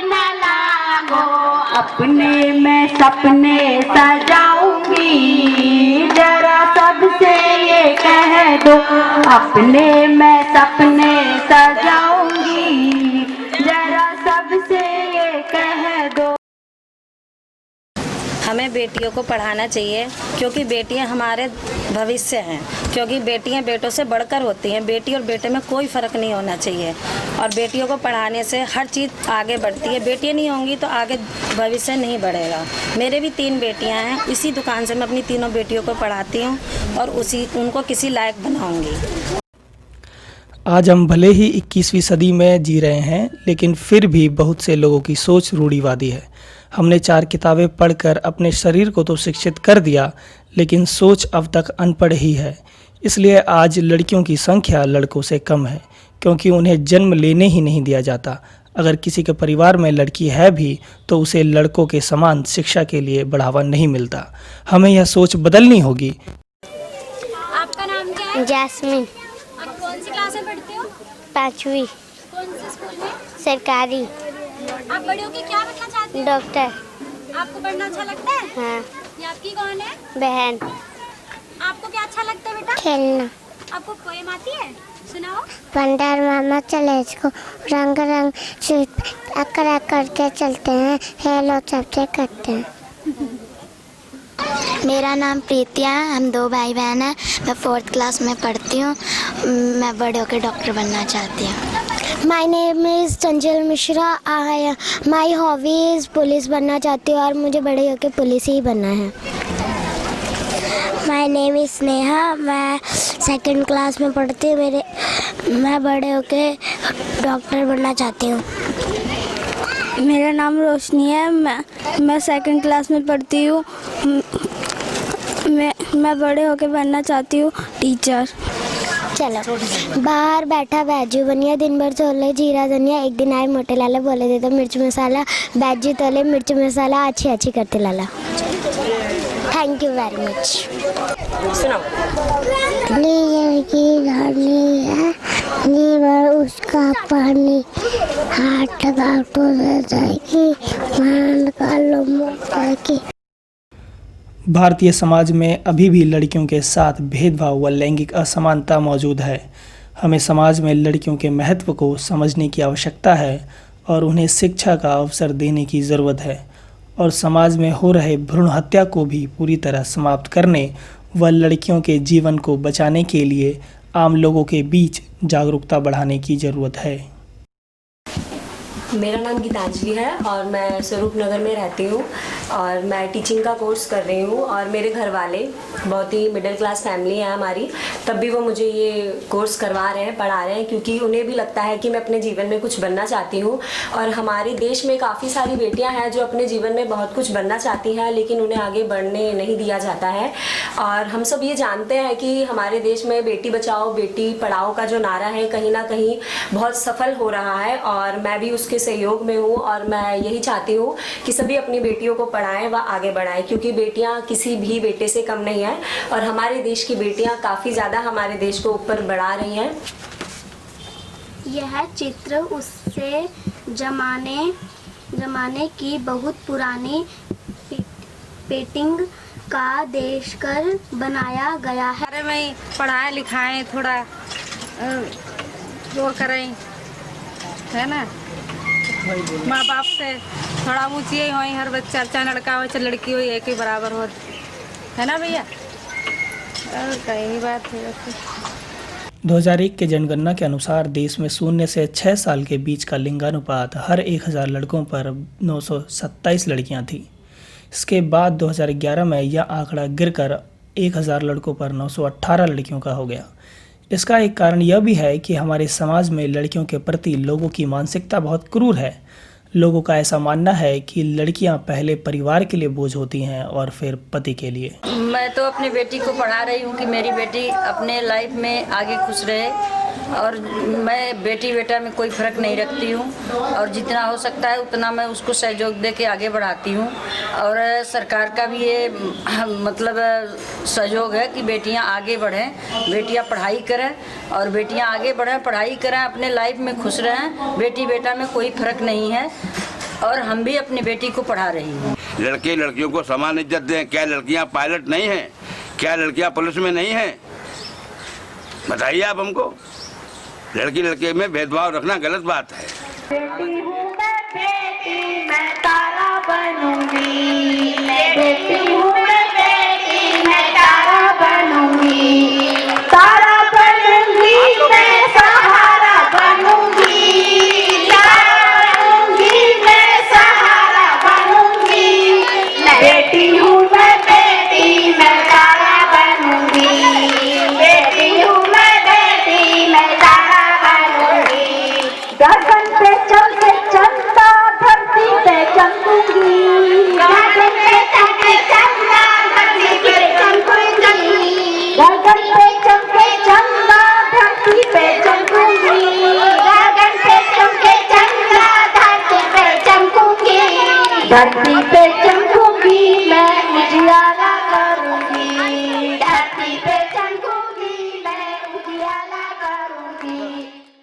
न लागो, अपने मैं सपने सजाऊंगी, जरा सबसे ये कह दो, अपने मैं सपने सजाऊंगी, जरा सबसे ये कह दो। हमें बेटियों को पढ़ाना चाहिए क्योंकि बेटियां हमारे भविष्य हैं, क्योंकि बेटियां बेटों से बढ़कर होती हैं। बेटी और बेटे में कोई फ़र्क नहीं होना चाहिए और बेटियों को पढ़ाने से हर चीज़ आगे बढ़ती है। बेटियां नहीं होंगी तो आगे भविष्य नहीं बढ़ेगा। मेरे भी 3 बेटियां हैं, इसी दुकान से मैं अपनी तीनों बेटियों को पढ़ाती हूँ और उनको किसी लायक बनाऊँगी। आज हम भले ही 21वीं सदी में जी रहे हैं, लेकिन फिर भी बहुत से लोगों की सोच रूढ़िवादी है। हमने 4 किताबें पढ़कर अपने शरीर को तो शिक्षित कर दिया, लेकिन सोच अब तक अनपढ़ ही है। इसलिए आज लड़कियों की संख्या लड़कों से कम है, क्योंकि उन्हें जन्म लेने ही नहीं दिया जाता। अगर किसी के परिवार में लड़की है भी तो उसे लड़कों के समान शिक्षा के लिए बढ़ावा नहीं मिलता। हमें यह सोच बदलनी होगी। आपका नाम क्या है? जैस्मिन। आप कौन सी क्लास में पढ़ते हो? 5वीं। कौन से स्कूल में? सरकारी। आप बड़े होके क्या बनना चाहते हो? डॉक्टर। आपको पढ़ना अच्छा लगता है? हाँ। ये आपकी कौन है? बहन। आपको क्या अच्छा लगता है बेटा? खेलना। आपको पोएम आती है? सुनाओ। पंडार मामा चले इसको रंग रंग से अकड़ा करके चलते हैं, हेलो सबसे करते हैं। मेरा नाम प्रीतिया है, हम 2 भाई बहन हैं। मैं 4th क्लास में पढ़ती हूँ। मैं बड़े होकर डॉक्टर बनना चाहती हूँ। My name is Chanchal Mishra. My hobby is police बनना चाहती हूँ और मुझे बड़े होकर पुलिस ही बनना है। My name is Sneha. मैं 2nd क्लास में पढ़ती हूँ। मैं बड़े होकर डॉक्टर बनना चाहती हूँ। मेरा नाम रोशनी है। मैं 2nd क्लास में पढ़ती हूँ। मैं बड़े होकर बनना चाहती हूँ टीचर। चलो। बाहर बैठा बैजू बनिया, दिन भर छोले जीरा धनिया, एक दिन आए मोटे लाला, बोले दे तो मिर्च मसाला, बैजू तले मिर्च मसाला, अच्छी अच्छी करते लाला। Thank you very much. सुनाओ। की रानी है, नीवर उसका पानी, हाथ गाटो जाएगी, मान का लोमो की। भारतीय समाज में अभी भी लड़कियों के साथ भेदभाव व लैंगिक असमानता मौजूद है। हमें समाज में लड़कियों के महत्व को समझने की आवश्यकता है और उन्हें शिक्षा का अवसर देने की ज़रूरत है, और समाज में हो रहे भ्रूण हत्या को भी पूरी तरह समाप्त करने व लड़कियों के जीवन को बचाने के लिए आम लोगों के बीच जागरूकता बढ़ाने की ज़रूरत है। मेरा नाम गीतांजलि है और मैं स्वरूप नगर में रहती हूँ और मैं टीचिंग का कोर्स कर रही हूँ। और मेरे घर वाले बहुत ही मिडिल क्लास फैमिली है हमारी, तब भी वो मुझे ये कोर्स करवा रहे हैं, पढ़ा रहे हैं, क्योंकि उन्हें भी लगता है कि मैं अपने जीवन में कुछ बनना चाहती हूँ। और हमारे देश में काफ़ी सारी बेटियाँ हैं जो अपने जीवन में बहुत कुछ बनना चाहती हैं, लेकिन उन्हें आगे बढ़ने नहीं दिया जाता है। और हम सब ये जानते हैं कि हमारे देश में बेटी बचाओ बेटी पढ़ाओ का जो नारा है कहीं ना कहीं बहुत सफल हो रहा है, और मैं भी उसके सहयोग में हूँ। और मैं यही चाहती हूँ कि सभी अपनी बेटियों को पढ़ाएं व आगे बढ़ाएं, क्योंकि बेटियाँ किसी भी बेटे से कम नहीं है और हमारे देश की बेटियाँ काफ़ी ज़्यादा हमारे देश को ऊपर बढ़ा रही हैं। यह चित्र उससे जमाने की बहुत पुरानी पेंटिंग का देखकर बनाया गया है। अरे मैं पढ़ाएं लिखाएं, थोड़ा जोर करें, है ना। माँ बाप से थोड़ा ऊँची ही हो, हर बच्चा चाहे लड़का हो चाहे लड़की हो एक ही बराबर हो, है ना भैया। और कई बात है। 2001 के जनगणना के अनुसार देश में 0 से 6 साल के बीच का लिंगानुपात हर 1000 लड़कों पर 927 लड़कियां थी। इसके बाद 2011 में यह आंकड़ा गिरकर 1000 लड़कों पर 918 लड़कियों का हो गया। इसका एक कारण यह भी है कि हमारे समाज में लड़कियों के प्रति लोगों की मानसिकता बहुत क्रूर है। लोगों का ऐसा मानना है कि लड़कियां पहले परिवार के लिए बोझ होती हैं और फिर पति के लिए। मैं तो अपनी बेटी को पढ़ा रही हूँ कि मेरी बेटी अपने लाइफ में आगे खुश रहे, और मैं बेटी बेटा में कोई फ़र्क नहीं रखती हूँ और जितना हो सकता है उतना मैं उसको सहयोग दे के आगे बढ़ाती हूँ। और सरकार का भी ये मतलब सहयोग है कि बेटियाँ आगे बढ़ें, बेटियाँ पढ़ाई करें और बेटियाँ आगे बढ़ें, पढ़ाई करें, अपने लाइफ में खुश रहें। बेटी बेटा में कोई फ़र्क नहीं है और हम भी अपनी बेटी को पढ़ा रही हूँ। लड़के लड़कियों को समान इज्जत दें। क्या लड़कियां पायलट नहीं हैं? क्या लड़कियां पुलिस में नहीं हैं? बताइए आप हमको। लड़की लड़के में भेदभाव रखना गलत बात है। बेटी हूँ मैं बेटी, मैं तारा बनूंगी। बेटी हूँ मैं बेटी, मैं तारा बनूंगी। तारा बनूंगी मैं, सहारा बनूंगी। तारा बनूंगी मैं, सहारा बनूंगी। बेटी हूँ मैं बेटी, मैं तारा बनूंगी। बेटी हूँ मैं बेटी, मैं तारा बनूंगी। गगन पे चमके चंदा, धरती पे चमकूंगी। गगन पे चमके चंदा, धरती पे चमकूंगी। गगन पे चमके चंदा, धरती पे चमकूंगी। गगन पे चमके चंदा, धरती पे चमकूंगी। धरती पे चमकूंगी मैं,